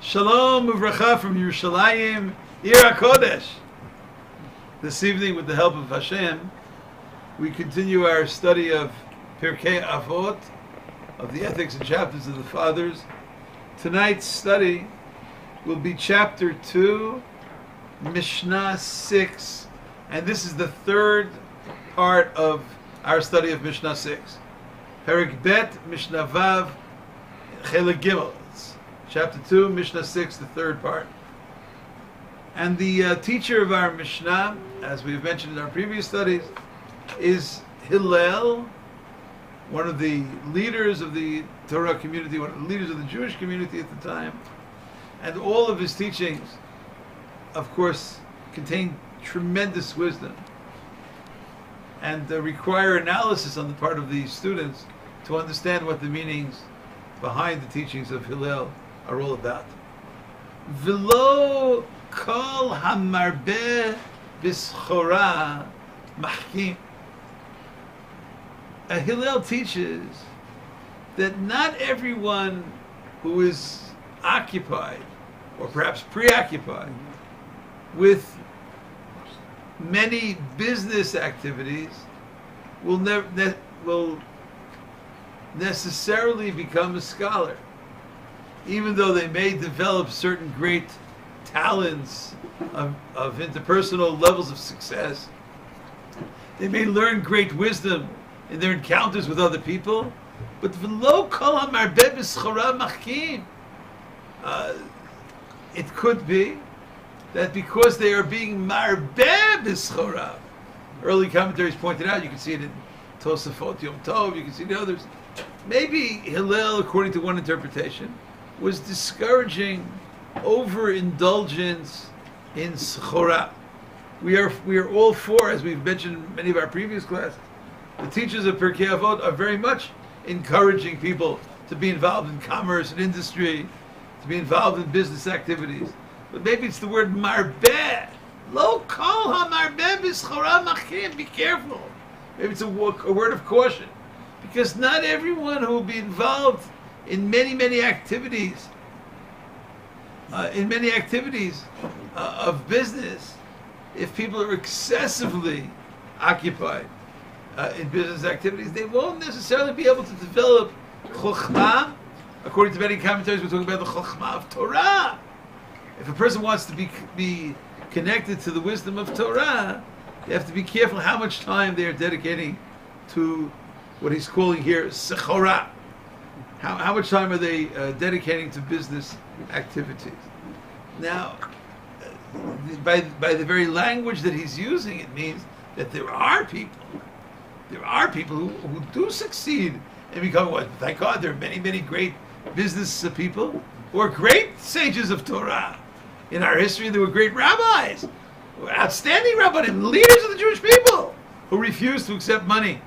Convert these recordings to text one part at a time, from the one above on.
Shalom uvracha from Yerushalayim, Ir HaKodesh. This evening, with the help of Hashem, we continue our study of Pirkei Avot, of the ethics and chapters of the fathers. Tonight's study will be chapter 2, Mishnah 6, and this is the third part of our study of Mishnah 6. Perek Bet, Mishnah Vav, Chelek Gimel. Chapter 2, Mishnah 6, the third part. And the teacher of our Mishnah, as we've mentioned in our previous studies, is Hillel, one of the leaders of the Torah community, one of the leaders of the Jewish community at the time. And all of his teachings, of course, contain tremendous wisdom and require analysis on the part of the students to understand what the meanings behind the teachings of Hillel are all about. V'lo kol hamarbeh b'schora machkim. Hillel teaches that not everyone who is occupied, or perhaps preoccupied, with many business activities will necessarily become a scholar, even though they may develop certain great talents of interpersonal levels of success. They may learn great wisdom in their encounters with other people, but v'lo kol hamarbeh b'schora machkim. It could be that because they are being marbeh b'schora, early commentaries pointed out, you can see it in Tosafot Yom Tov, you can see the others, maybe Hillel, according to one interpretation, was discouraging overindulgence in schora. We are all for, as we've mentioned in many of our previous classes, the teachers of Pirkei Avot are very much encouraging people to be involved in commerce and industry, to be involved in business activities. But maybe it's the word marbeh. Lo kol hamarbeh b'schora machkim. Be careful. Maybe it's a word of caution, because not everyone who will be involved in many activities, of business, if people are excessively occupied in business activities, they won't necessarily be able to develop chokhmah. According to many commentaries, we're talking about the chokhmah of Torah. If a person wants to be connected to the wisdom of Torah, they have to be careful how much time they are dedicating to what he's calling here sechora. How much time are they dedicating to business activities? Now, by the very language that he's using, it means that there are people who do succeed in becoming what? Thank God, there are many great business people who are great sages of Torah. In our history, there were great rabbis, outstanding rabbis, leaders of the Jewish people, who refused to accept money,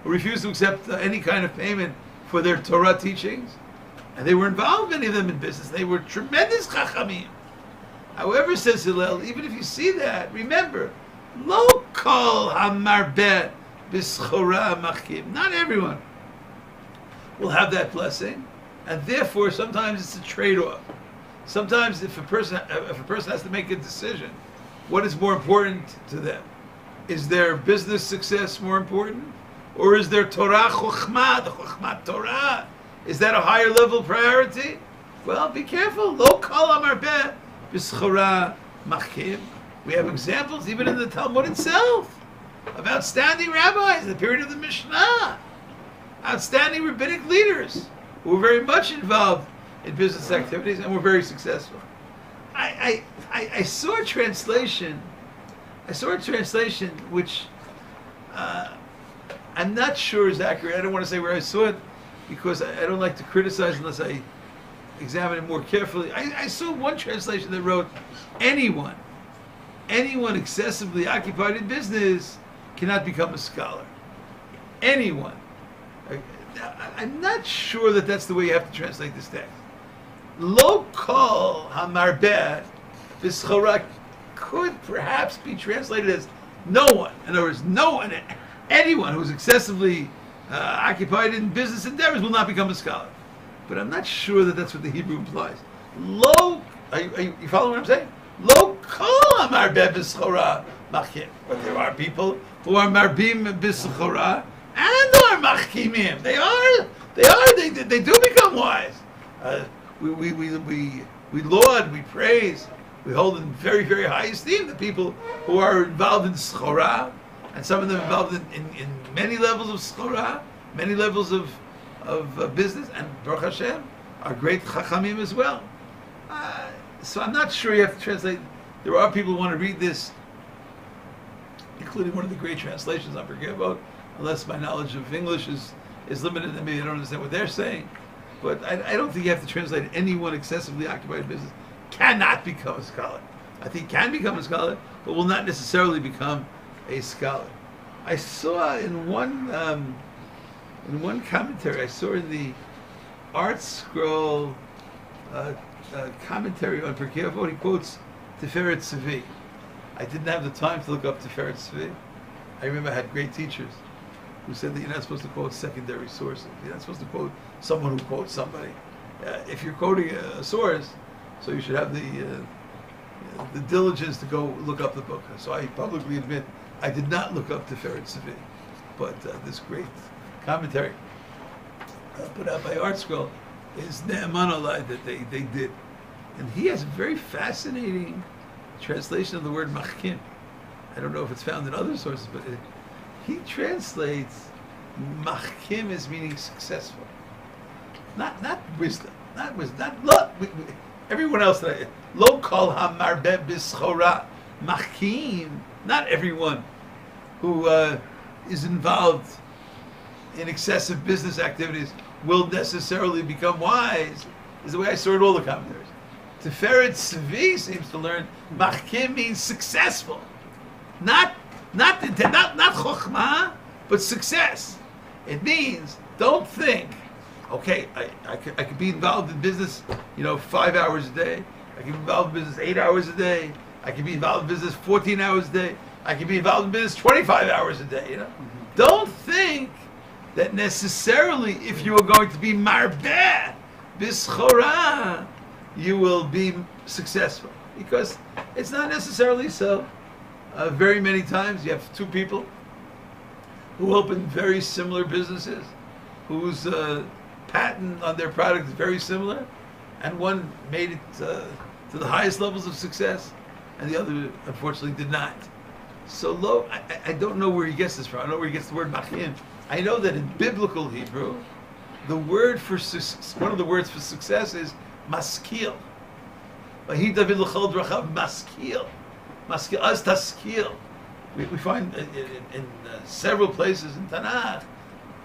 who refused to accept any kind of payment for their Torah teachings, and they were involved, many of them, in business. They were tremendous chachamim. However, says Hillel, even if you see that, remember, lo kol hamarbeh b'schora machkim. Not everyone will have that blessing, and therefore sometimes it's a trade-off. Sometimes if a person has to make a decision, what is more important to them? Is their business success more important? Or is their Torah chokhmah, the chokhmah Torah, is that a higher level priority? Well, be careful. Lo kol hamarbeh b'schora machkim. We have examples even in the Talmud itself of outstanding rabbis in the period of the Mishnah, outstanding rabbinic leaders who were very much involved in business activities and were very successful. I saw a translation. Which I'm not sure is accurate. I don't want to say where I saw it because I don't like to criticize unless I examine it more carefully. I saw one translation that wrote, anyone excessively occupied in business cannot become a scholar. Anyone. I'm not sure that that's the way you have to translate this text. Lo kol hamarbeh b'schora could perhaps be translated as no one. In other words, no one, anyone who's excessively occupied in business endeavors will not become a scholar. But I'm not sure that that's what the Hebrew implies. Lo, you following what I'm saying? Lo kol marbeh b'schora machkim. But there are people who are marbim b'schora and are machkimim. They do become wise. We laud, we praise, we hold in very, very high esteem the people who are involved in schora, and some of them involved in many levels of schora, many levels of business, and Baruch Hashem are great chachamim as well. So I'm not sure you have to translate. There are people who want to read this, including one of the great translations on Pirkei Avot, unless my knowledge of English is limited and maybe I don't understand what they're saying. But I don't think you have to translate anyone excessively occupied in business cannot become a scholar. I think can become a scholar, but will not necessarily become a scholar. I saw in one commentary, I saw in the Art Scroll commentary on Pirkei Avot, he quotes Tiferet Tzvi. I didn't have the time to look up Tiferet Tzvi. I remember I had great teachers who said that you're not supposed to quote secondary sources. You're not supposed to quote someone who quotes somebody. If you're quoting a source, so you should have the diligence to go look up the book. So I publicly admit I did not look up Tiferet Tzvi, but this great commentary put out by Art Scroll is Ne'eman Alai that they did. And he has a very fascinating translation of the word machkim. I don't know if it's found in other sources, but he translates machkim as meaning successful. Not wisdom. Not wisdom. Not luck. Everyone else that lo kol hamarbeh b'schora machkim. Not everyone who is involved in excessive business activities will necessarily become wise. Is the way I saw it all the commentaries. Tiferet Tzvi seems to learn machkim means successful, not chokhmah, but success. It means don't think, okay, I could be involved in business, 5 hours a day. I can be involved in business 8 hours a day. I can be involved in business 14 hours a day. I can be involved in business 25 hours a day. Mm-hmm. Don't think that necessarily if you are going to be marbeh b'schora, you will be successful, because it's not necessarily so. Very many times you have two people who open very similar businesses, whose patent on their product is very similar, and one made it to the highest levels of success, and the other unfortunately did not. So I don't know where he gets this from. I don't know where he gets the word machim. I know that in biblical Hebrew, the word for one of the words for success is maskil. Vahi David l'chol drachav maskil. Maskil as taskil. We find in several places in Tanakh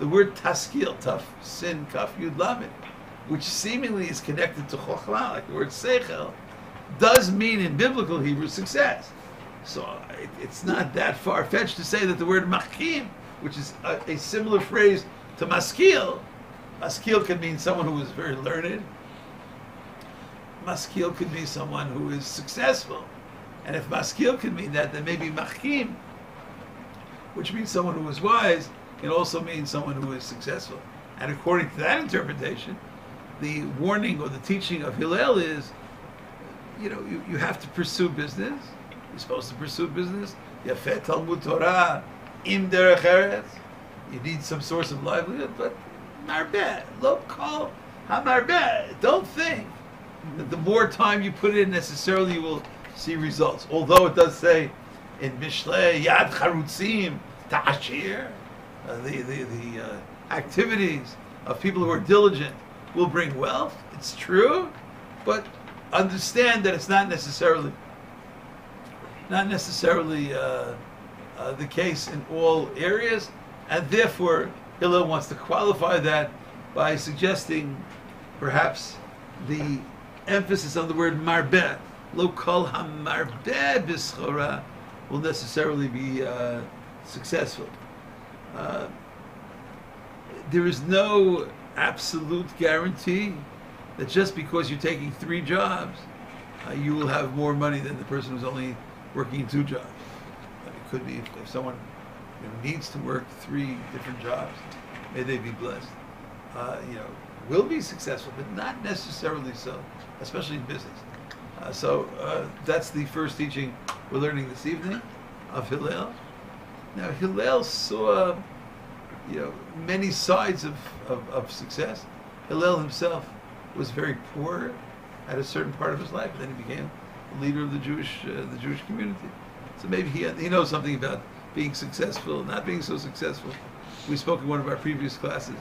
the word taskil, taf sin kaf yud lamed, which seemingly is connected to chokhmah, like the word seichel, does mean in biblical Hebrew success. So it's not that far-fetched to say that the word machkim, which is a similar phrase to maskil can mean someone who is very learned. Maskil could be someone who is successful. And if maskil can mean that, then maybe machkim, which means someone who is wise, can also mean someone who is successful. And according to that interpretation, the warning or the teaching of Hillel is, you have to pursue business. You're supposed to pursue business. Yafet Talmud Torah, im derech eretz. You need some source of livelihood, but marbeh, lo kol hamarbeh. Don't think that the more time you put in, necessarily you will see results. Although it does say in Mishnah, Yad Charutzim Ta'ashir, the activities of people who are diligent will bring wealth. It's true, but understand that it's not necessarily the case in all areas, and therefore Hillel wants to qualify that by suggesting perhaps the emphasis on the word marbeh, lo kol hamarbeh b'schora, will necessarily be successful. There is no absolute guarantee that just because you're taking 3 jobs, you will have more money than the person who's only working 2 jobs. It could be if someone needs to work 3 different jobs, may they be blessed. will be successful, but not necessarily so, especially in business. So that's the first teaching we're learning this evening of Hillel. Now Hillel saw, many sides of success. Hillel himself was very poor at a certain part of his life, and then he became the leader of the Jewish community. So maybe he knows something about being successful, not being so successful. We spoke in one of our previous classes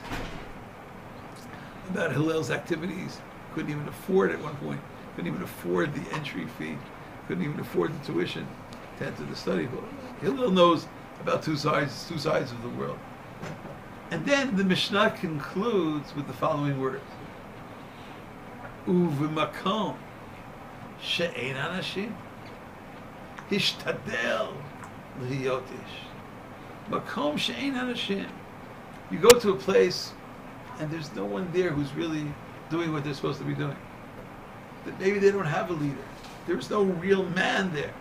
about Hillel's activities. Couldn't even afford at one point. Couldn't even afford the entry fee. Couldn't even afford the tuition to enter the study hall. Hillel knows about two sides of the world. And then the Mishnah concludes with the following words: U'v'makom she'ein anashim hishtadel l'hiyot ish. Makom she'ein anashim. You go to a place and there's no one there who's really doing what they're supposed to be doing. That maybe they don't have a leader. There's no real man there.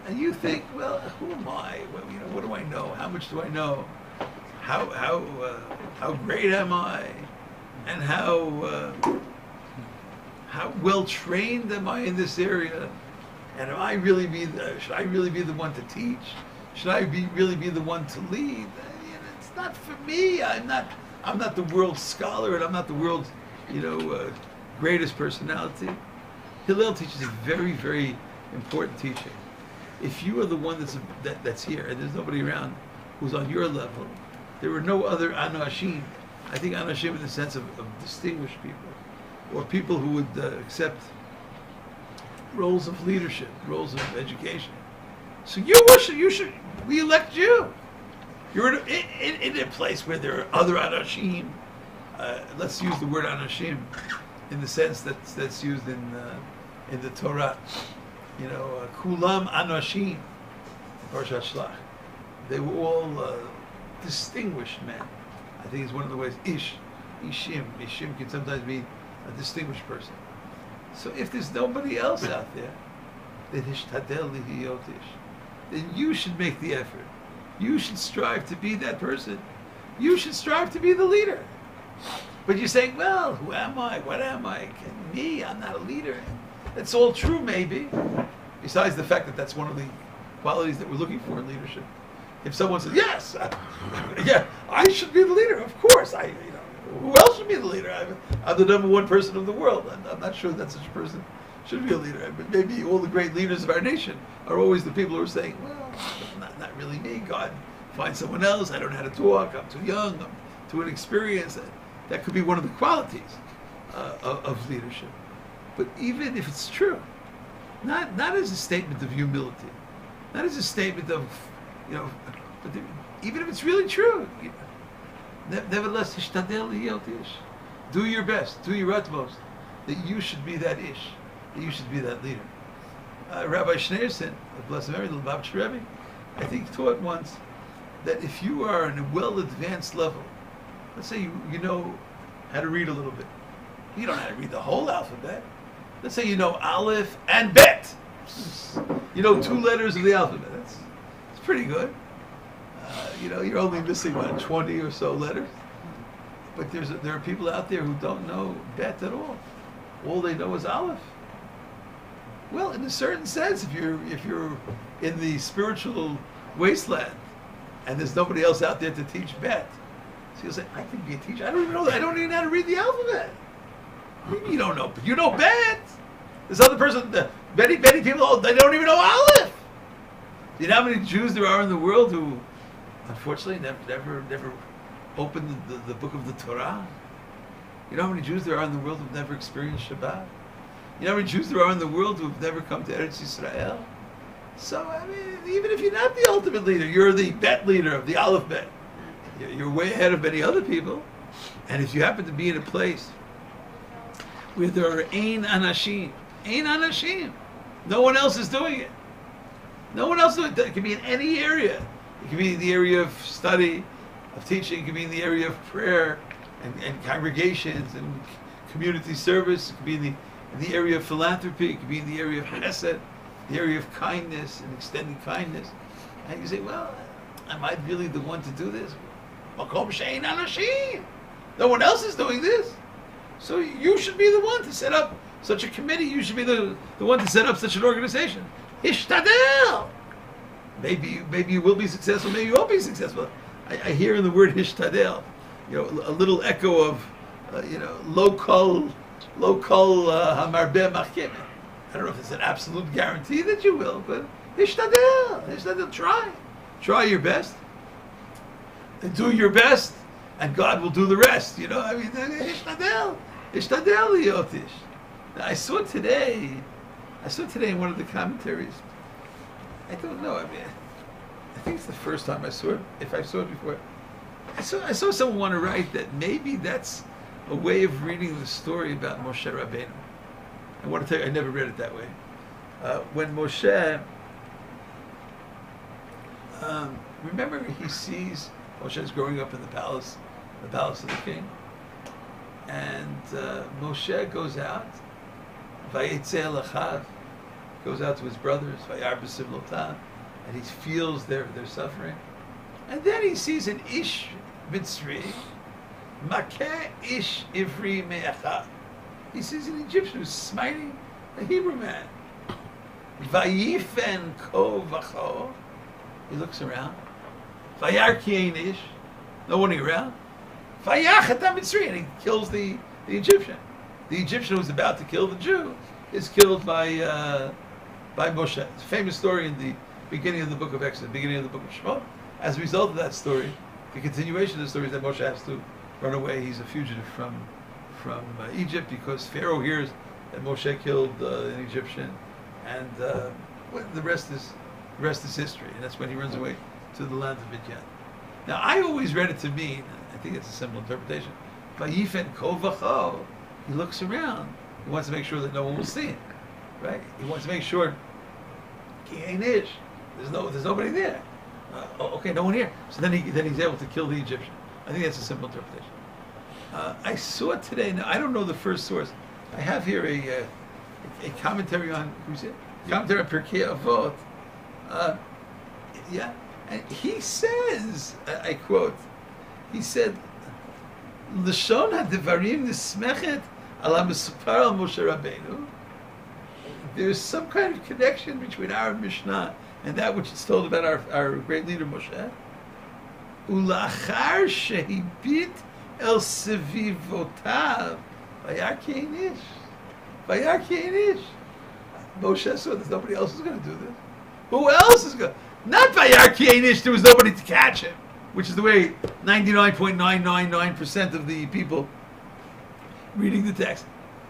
And you think, well, who am I? Well, what do I know? How much do I know? How great am I? And how well trained am I in this area? And should I really be the one to teach? Should I really be the one to lead? It's not for me. I'm not the world's scholar, and I'm not the world's greatest personality. Hillel teaches a very, very important teaching. If you are the one that's here, and there's nobody around who's on your level, there are no other anashim. I think anashim in the sense of distinguished people, or people who would accept roles of leadership, roles of education. So we elect you. You're in a place where there are other anashim. Let's use the word anashim in the sense that's used in the Torah. Kulam anashim, Parashat Shlach. They were all distinguished men. I think it's one of the ways. Ishim can sometimes mean a distinguished person. So if there's nobody else out there, then hishtadel l'hiyot ish. Then you should make the effort. You should strive to be that person. You should strive to be the leader. But you're saying, well, who am I? What am I? I'm not a leader. That's all true, maybe. Besides the fact that that's one of the qualities that we're looking for in leadership. If someone says, yes, I should be the leader, of course. Who else should be the leader? I'm the number one person of the world. I'm not sure that such a person should be a leader. But maybe all the great leaders of our nation are always the people who are saying, well, not really me. God, find someone else. I don't know how to talk. I'm too young. I'm too inexperienced. That could be one of the qualities of leadership. But even if it's true, not as a statement of humility, not as a statement of, but even if it's really true, nevertheless, hishtadel l'hiyot ish. Do your best, do your utmost, that you should be that ish, that you should be that leader. Rabbi Schneerson, bless memory, the Lubavitch Rebbe, I think taught once that if you are in a well-advanced level, let's say you know how to read a little bit. You don't know how to read the whole alphabet. Let's say you know Aleph and Bet. You know 2 letters of the alphabet. It's pretty good. You're only missing about 20 or so letters. But there are people out there who don't know Bet at all. All they know is Aleph. Well, in a certain sense, if you're in the spiritual wasteland and there's nobody else out there to teach Bet, so you'll say, I can be a teacher. I don't even know how to read the alphabet. You don't know, but you know Bet. This other person, many people, they don't even know Aleph. Do you know how many Jews there are in the world who, unfortunately, never opened the book of the Torah? You know how many Jews there are in the world who've never experienced Shabbat? You know how many Jews there are in the world who've never come to Eretz Yisrael? So, even if you're not the ultimate leader, you're the Bet leader of the Aleph Bet. You're way ahead of many other people. And if you happen to be in a place where there are ein anashim, no one else is doing it. No one else doing it. It can be in any area. It can be in the area of study, of teaching. It can be in the area of prayer and congregations and community service. It can be in the area of philanthropy. It can be in the area of chesed, the area of kindness and extending kindness. And you say, well, am I really the one to do this? Makom she'ein anashim. No one else is doing this. So you should be the one to set up such a committee. You should be the one to set up such an organization. Hishtadel. Maybe you will be successful. Maybe you won't be successful. I hear in the word hishtadel, a little echo of, lo kol hamarbeh machkeme. I don't know if it's an absolute guarantee that you will, but hishtadel, try your best, and do your best, and God will do the rest. Hishtadel liyotish. Now I saw today in one of the commentaries. I don't know. I think it's the first time I saw it. If I saw it before, I saw someone want to write that maybe that's a way of reading the story about Moshe Rabbeinu. I want to tell you, I never read it that way. When Moshe, remember, he sees Moshe's growing up in the palace of the king, and Moshe goes out, Vayetze Lachav, goes out to his brothers, Vayar b'Sivlotav, and he feels their suffering. And then he sees an Ish Mitzri, Makeh Ish Ivri Me'achav. He sees an Egyptian who's smiting a Hebrew man. Vayifen Ko Vacho. He looks around. Vayar Ki Ish. No one around. Vayachat HaMitzri, and he kills the Egyptian. The Egyptian who was about to kill the Jew is killed by Moshe. It's a famous story in the beginning of the book of Exodus, beginning of the book of Shemot. As a result of that story, the continuation of the story is that Moshe has to run away. He's a fugitive from Egypt because Pharaoh hears that Moshe killed an Egyptian, and the rest is history. And that's when he runs away to the land of Midian. Now, I always read it to mean, I think it's a simple interpretation, Vayifen Ko Vacho. He looks around. He wants to make sure that no one will see him, right? He wants to make sure Ki Ein Ish. There's nobody there. Okay, no one here. So then he's able to kill the Egyptian. I think that's a simple interpretation. I saw it today. Now I don't know the first source. I have here a commentary on commentary on Pirkei Avot. And he says, I quote, he said, "Lashon ha'devarim nismechet ala mesupar al Moshe Rabbeinu." There's some kind of connection between our Mishnah and that which is told about our great leader Moshe. Ulachar shehibit el sevivotav vayar ki ein ish. Vayar ki ein ish. Moshe saw that nobody else is going to do this. Who else is going? Not vayar ki ein ish. There was nobody to catch him, which is the way 99.999% of the people reading the text.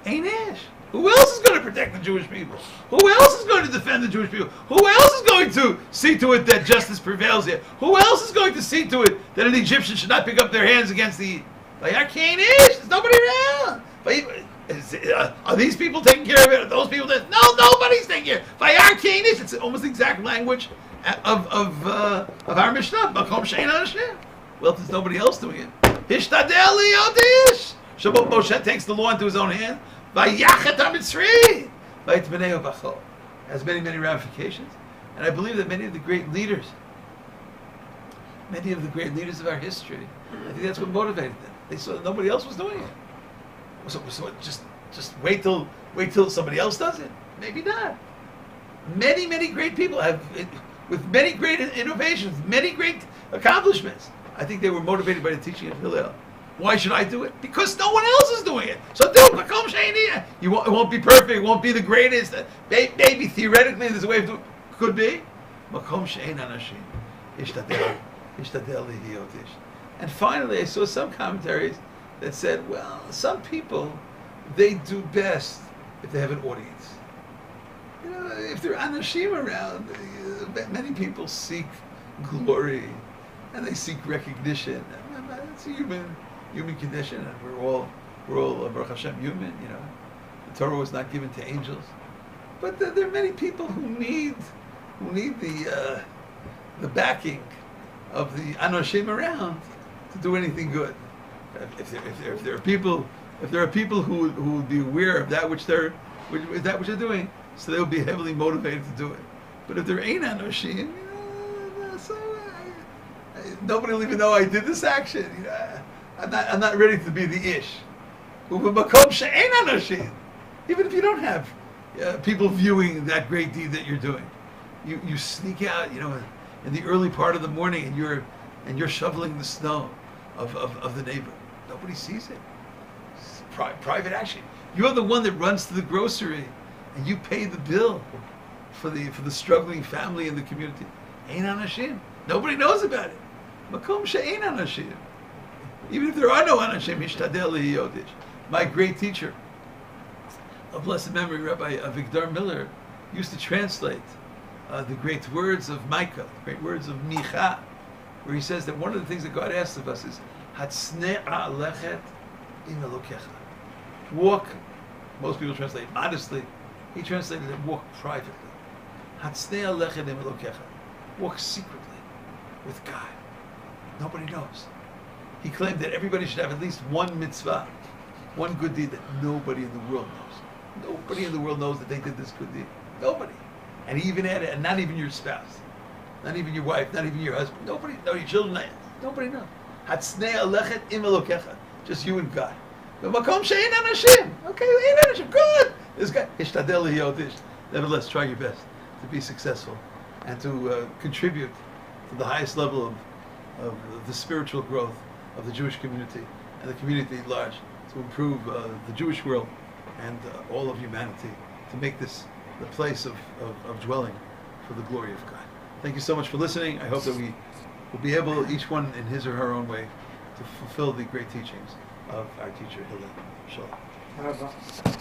Ein ish. Who else is going to protect the Jewish people? Who else is going to defend the Jewish people? Who else is going to see to it that justice prevails here? Who else is going to see to it that an Egyptian should not pick up their hands against the Vayar ki ein ish? There's nobody around. Are these people taking care of it? Are those people that? No, nobody's taking care of it. Vayar ki ein ish. It's almost the exact language of our Mishnah. Makom she'ein Hashem. Well, there's nobody else doing it. Hishtadel liyotish. Shabbat Moshe takes the law into his own hand. Vayachat HaMitzri. Vayitbenei Bacho. Has many ramifications. And I believe that many of the great leaders of our history, I think that's what motivated them. They saw that nobody else was doing it. So just wait till somebody else does it. Maybe not. Many great people have, with many great innovations, many great accomplishments. I think they were motivated by the teaching of Hillel. Why should I do it? Because no one else is doing it. So do it. It won't be perfect. It won't be the greatest. Maybe theoretically there's a way of doing it. Could be. And finally, I saw some commentaries that said, well, some people, they do best if they have an audience. If there are anashim around, many people seek glory and they seek recognition. It's a human condition, and we're all Baruch Hashem human. The Torah was not given to angels, but there are many people who need the backing of the anoshim around to do anything good. If there are people who will be aware of that which they're doing, so they'll be heavily motivated to do it. But if there ain't anoshim, nobody will even know I did this action. I'm not ready to be the ish. Ubemakom she'ein anashim. Even if you don't have people viewing that great deed that you're doing, you sneak out, in the early part of the morning, and you're shoveling the snow of the neighbor. Nobody sees it. It's private action. You're the one that runs to the grocery, and you pay the bill for the struggling family in the community. Ein anashim. Nobody knows about it. Makom she'ein anashim. Even if there are no anashim, hishtadel lihiyot ish. My great teacher of blessed memory, Rabbi Avigdor Miller, used to translate the great words of Micah, the great words of Micha, where he says that one of the things that God asks of us is Hatsne'a lechet im Elokecha. Walk, most people translate modestly. He translated it, walk privately. Hatsne'a lechet im Elokecha. Walk secretly with God. Nobody knows. He claimed that everybody should have at least one mitzvah, one good deed that nobody in the world knows. Nobody in the world knows that they did this good deed. Nobody. And he even added, and not even your spouse, not even your wife, not even your husband, nobody, no, your children, nobody knows. Hatsnei alechet im Elokecha, just you and God. Makom she'ein anashim. Okay, ein anashim. Good. This guy, hishtadel lihiyot ish. Nevertheless, try your best to be successful and to contribute to the highest level of the spiritual growth of the Jewish community and the community at large, to improve the Jewish world and all of humanity, to make this the place of dwelling for the glory of God. Thank you so much for listening. I hope that we will be able, each one in his or her own way, to fulfill the great teachings of our teacher, Hillel. Shalom.